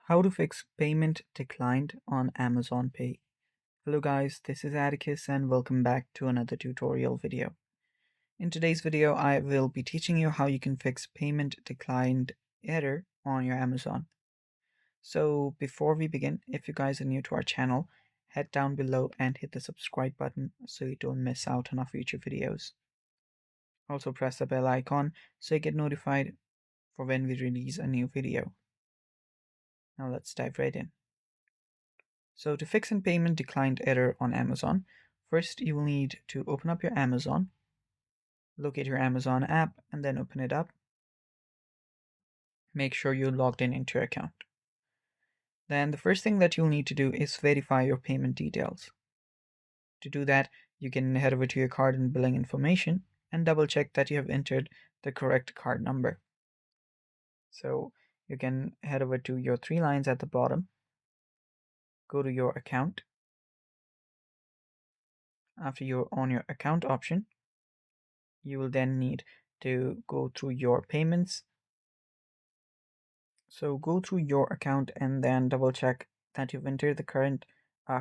How to fix payment declined on Amazon Pay. Hello guys, this is Atticus and welcome back to another tutorial video. In today's video, I will be teaching you how you can fix payment declined error on your Amazon. So before we begin, if you guys are new to our channel, head down below and hit the subscribe button so you don't miss out on our future videos. Also press the bell icon so you get notified for when we release a new video. Now let's dive right in. So to fix a payment declined error on Amazon, first you will need to open up your Amazon, locate your Amazon app, and then open it up. Make sure you're logged in into your account. Then the first thing that you'll need to do is verify your payment details. To do that, you can head over to your card and billing information and double check that you have entered the correct card number. So you can head over to your three lines at the bottom, go to your account. After you're on your account option, you will then need to go through your payments. So go through your account and then double check that you've entered the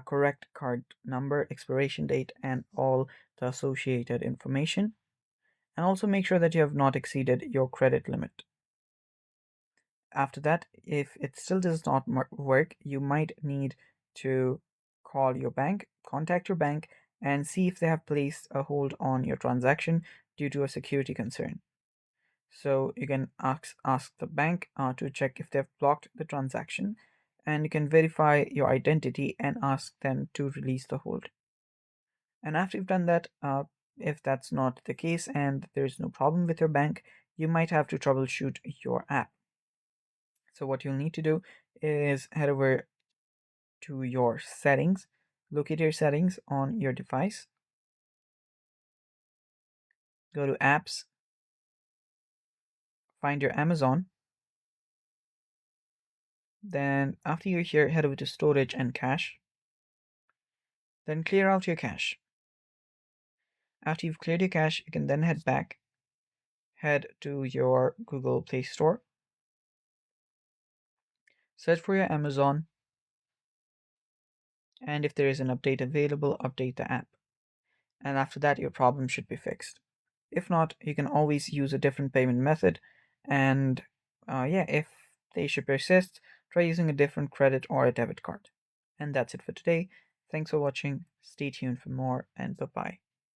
correct card number, expiration date, and all the associated information. And also make sure that you have not exceeded your credit limit. After that, if it still does not work, you might need to call your bank, contact your bank, and see if they have placed a hold on your transaction due to a security concern. So you can ask the bank to check if they've blocked the transaction, and you can verify your identity and ask them to release the hold. And after you've done that, if that's not the case and there's no problem with your bank, you might have to troubleshoot your app. So what you'll need to do is head over to your settings, locate your settings on your device, go to apps, find your Amazon. Then after you're here, head over to storage and cache. Then clear out your cache. After you've cleared your cache, you can then head back, head to your Google Play Store, search for your Amazon, and if there is an update available, update the app. And after that, your problem should be fixed. If not, you can always use a different payment method. And if the issue persists, try using a different credit or a debit card. And that's it for today. Thanks for watching. Stay tuned for more, and bye-bye.